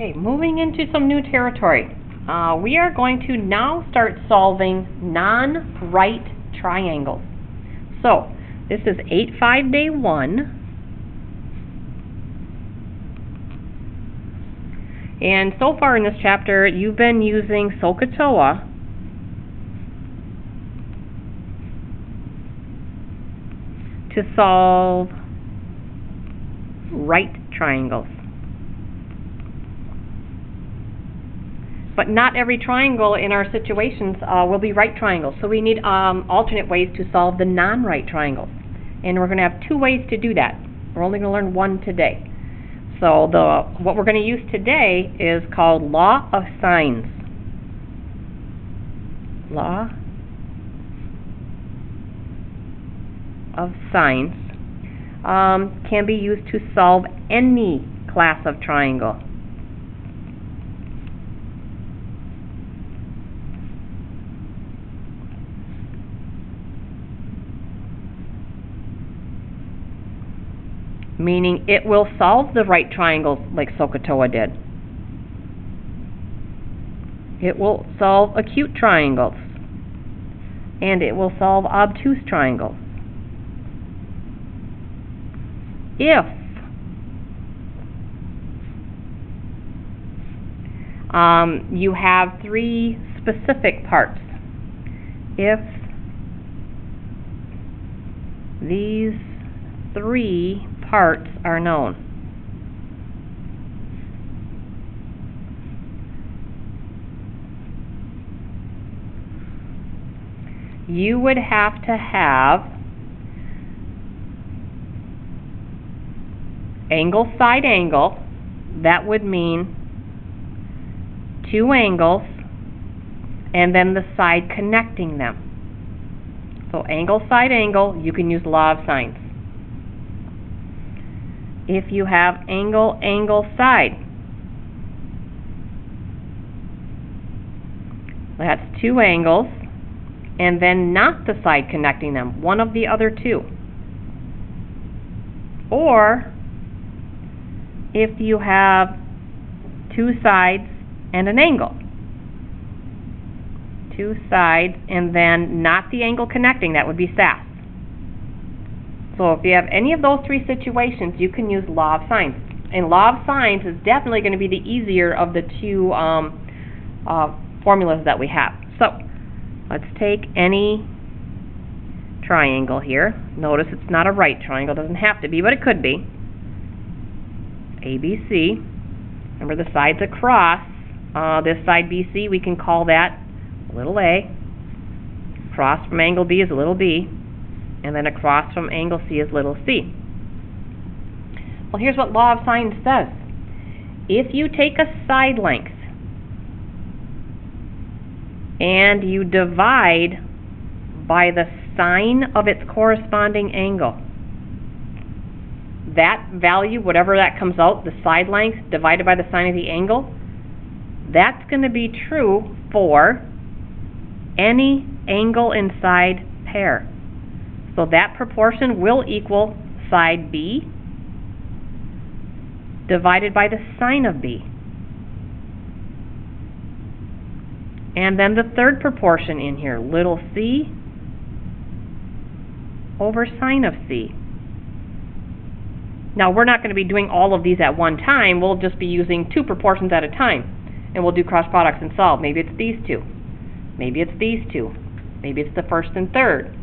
Okay, moving into some new territory. We are going to now start solving non-right triangles. So, this is 8-5 day 1. And so far in this chapter, you've been using SOHCAHTOA to solve right triangles. But not every triangle in our situations will be right triangles. So we need alternate ways to solve the non-right triangles. And we're going to have 2 ways to do that. We're only going to learn 1 today. So what we're going to use today is called law of sines. Law of sines can be used to solve any class of triangle. Meaning it will solve the right triangles like SOHCAHTOA did. It will solve acute triangles. And it will solve obtuse triangles. If you have 3 specific parts. If these 3 parts are known. You would have to have angle, side, angle. That would mean 2 angles and then the side connecting them. So angle, side, angle, you can use law of sines. If you have angle, angle, side, that's 2 angles, and then not the side connecting them, one of the other 2. Or, if you have 2 sides and an angle. 2 sides, and then not the angle connecting, that would be SAS. So if you have any of those 3 situations, you can use law of sines. And law of sines is definitely going to be the easier of the 2 formulas that we have. So let's take any triangle here. Notice it's not a right triangle. It doesn't have to be, but it could be. ABC. Remember the sides across. This side BC, we can call that little a. Across from angle B is a little b. And then across from angle C is little c. Well, here's what law of sines says. If you take a side length and you divide by the sine of its corresponding angle, that value, whatever that comes out, the side length divided by the sine of the angle, that's going to be true for any angle and side pair. So that proportion will equal side B divided by the sine of B. And then the third proportion in here, little c over sine of c. Now we're not going to be doing all of these at one time. We'll just be using 2 proportions at a time. And we'll do cross products and solve. Maybe it's these 2. Maybe it's these 2. Maybe it's the first and third.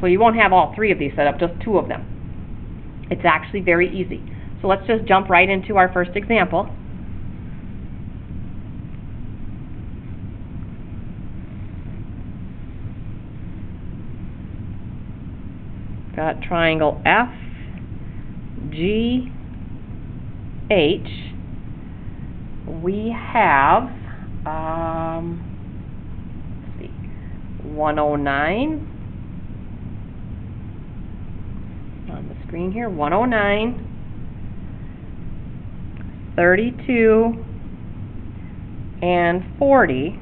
So you won't have all 3 of these set up, just 2 of them. It's actually very easy. So let's just jump right into our first example. Got triangle FGH. We have, let's see, 109. On the screen here, 109, 32, and 40.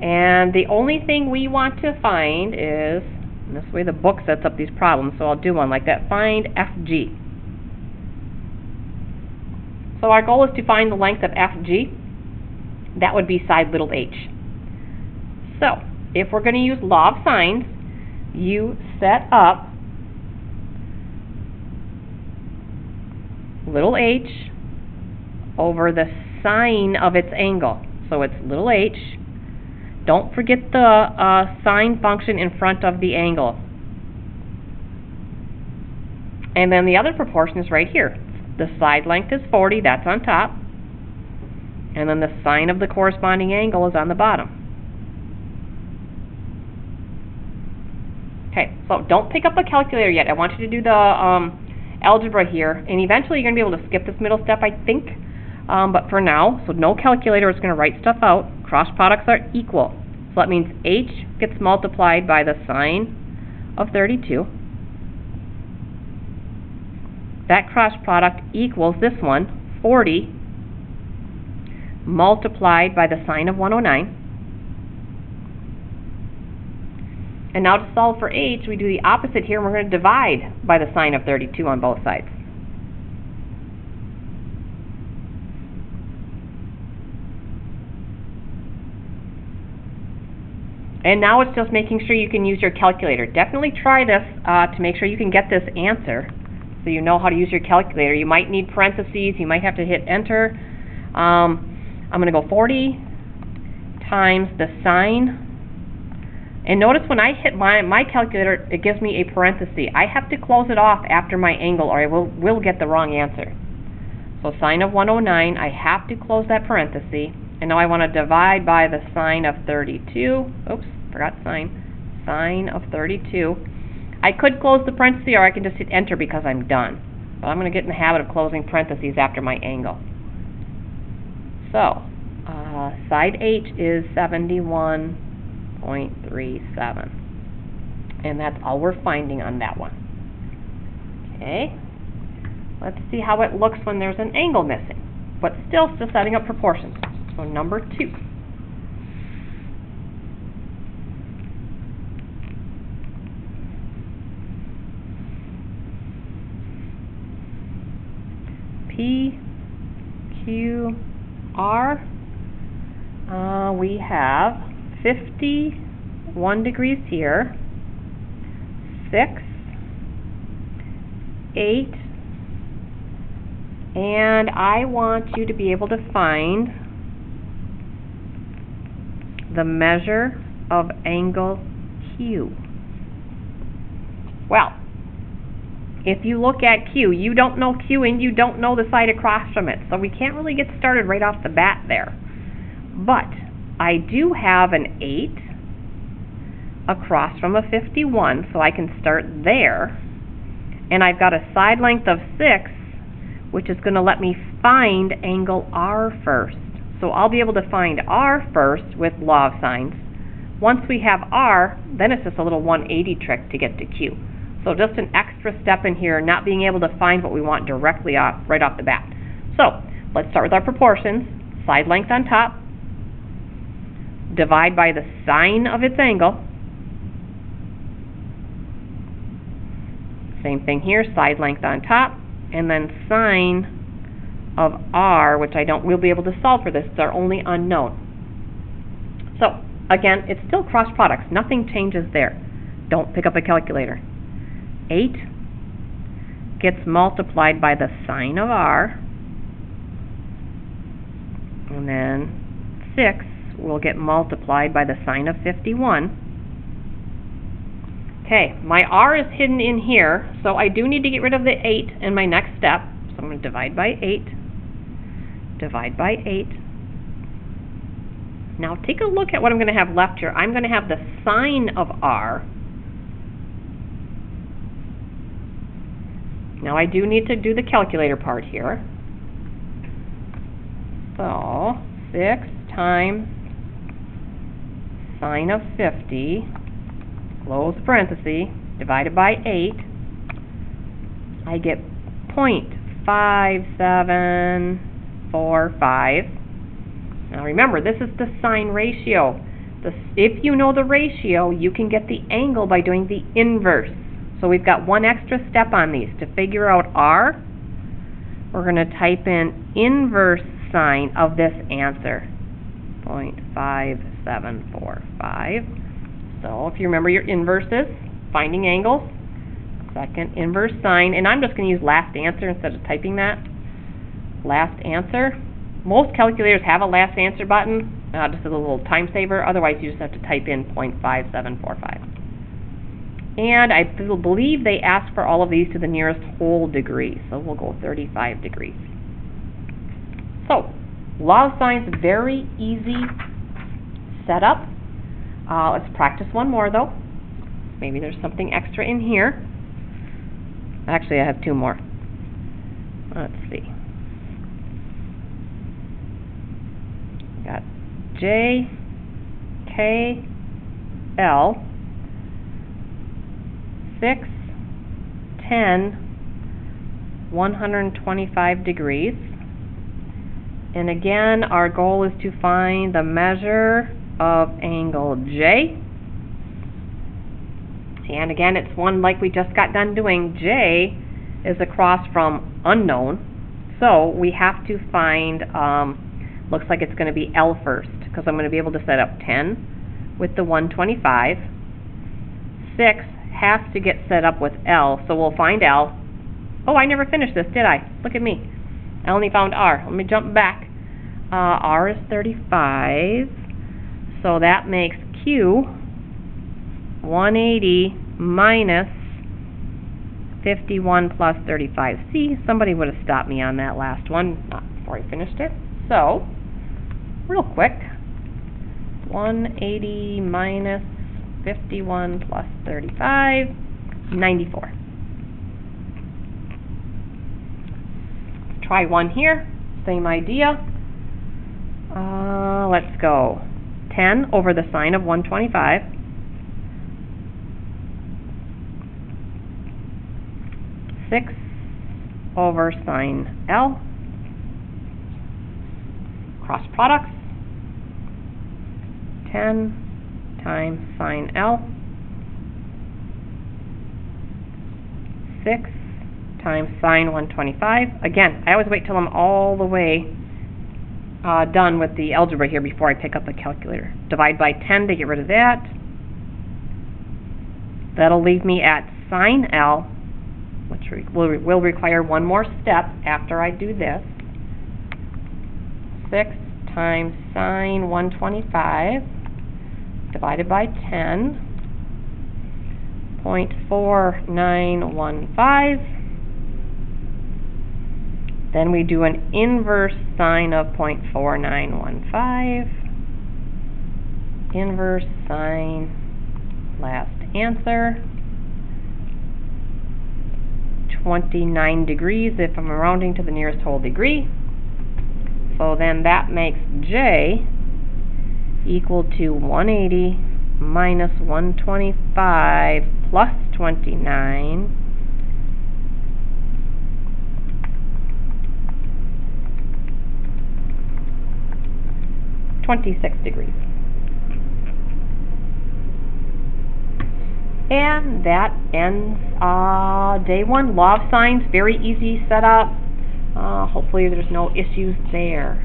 And the only thing we want to find is, and this way the book sets up these problems, so I'll do one like that. Find FG. So our goal is to find the length of FG. That would be side little h. So, if we're going to use law of sines, you set up little h over the sine of its angle. So it's little h. Don't forget the sine function in front of the angle. And then the other proportion is right here. The side length is 40, that's on top. And then the sine of the corresponding angle is on the bottom. Okay, so don't pick up a calculator yet. I want you to do the algebra here. And eventually you're going to be able to skip this middle step, I think. But for now, so no calculator is going to write stuff out. Cross products are equal. So that means h gets multiplied by the sine of 32. That cross product equals this one, 40, multiplied by the sine of 109. And now to solve for h, we do the opposite here, and we're going to divide by the sine of 32 on both sides. And now it's just making sure you can use your calculator. Definitely try this to make sure you can get this answer, so you know how to use your calculator. You might need parentheses, you might have to hit enter. I'm going to go 40 times the sine. And notice when I hit my calculator, it gives me a parenthesis. I have to close it off after my angle, or I will get the wrong answer. So sine of 109, I have to close that parenthesis. And now I want to divide by the sine of 32. Oops, forgot sine. Sine of 32. I could close the parenthesis, or I can just hit enter because I'm done. But I'm going to get in the habit of closing parentheses after my angle. So, side h is 71.37. And that's all we're finding on that one. Okay. Let's see how it looks when there's an angle missing. But still setting up proportions. So number 2. P, Q, R. We have 51 degrees here, 6, 8, and I want you to be able to find the measure of angle Q. Well, if you look at Q, you don't know Q and you don't know the side across from it, so we can't really get started right off the bat there. But I do have an 8 across from a 51, so I can start there. And I've got a side length of 6, which is going to let me find angle R first. So I'll be able to find R first with law of sines. Once we have R, then it's just a little 180 trick to get to Q. So just an extra step in here, not being able to find what we want directly right off the bat. So let's start with our proportions. Side length on top. Divide by the sine of its angle. Same thing here, side length on top. And then sine of R, which we'll be able to solve for this. It's our only unknown. So, again, it's still cross products. Nothing changes there. Don't pick up a calculator. 8 gets multiplied by the sine of R. And then 6 will get multiplied by the sine of 51. Okay, my R is hidden in here, so I do need to get rid of the 8 in my next step. So I'm going to divide by 8. Divide by 8. Now take a look at what I'm going to have left here. I'm going to have the sine of R. Now I do need to do the calculator part here. So 6 times sine of 50, close parenthesis, divided by 8, I get 0.5745. Now remember, this is the sine ratio. If you know the ratio, you can get the angle by doing the inverse. So we've got one extra step on these. To figure out R, we're going to type in inverse sine of this answer, 0.5745. So if you remember your inverses, finding angles, second inverse sine, and I'm just going to use last answer instead of typing that. Last answer. Most calculators have a last answer button, just as a little time saver. Otherwise, you just have to type in 0.5745. And I believe they ask for all of these to the nearest whole degree, so we'll go 35 degrees. So, law of sines, very easy setup. Let's practice one more, though. Maybe there's something extra in here. Actually, I have two more. Let's see. We got J, K, L, 6, 10, 125 degrees. And again, our goal is to find the measure of angle J. And again, it's one like we just got done doing. J is across from unknown. So we have to find, looks like it's going to be L first, because I'm going to be able to set up 10 with the 125. 6 has to get set up with L, so we'll find L. Oh, I never finished this, did I? Look at me. I only found R. Let me jump back. R is 35, so that makes Q 180 minus 51 plus 35. See, somebody would have stopped me on that last one, not before I finished it. So, real quick, 180 minus 51 plus 35, 94. Try one here, same idea. Let's go 10 over the sine of 125. 6 over sine L. Cross products. 10 times sine L. 6 times sine 125. Again, I always wait till I'm all the way done with the algebra here before I pick up a calculator. Divide by 10 to get rid of that. That'll leave me at sine L, which will require one more step after I do this. 6 times sine 125 divided by 10, 0.4915. Then we do an inverse sine of 0.4915. Inverse sine, last answer. 29 degrees if I'm rounding to the nearest whole degree. So then that makes J equal to 180 minus 125 plus 29, 26 degrees. And that ends day one. Law of sines, very easy setup. Hopefully there's no issues there.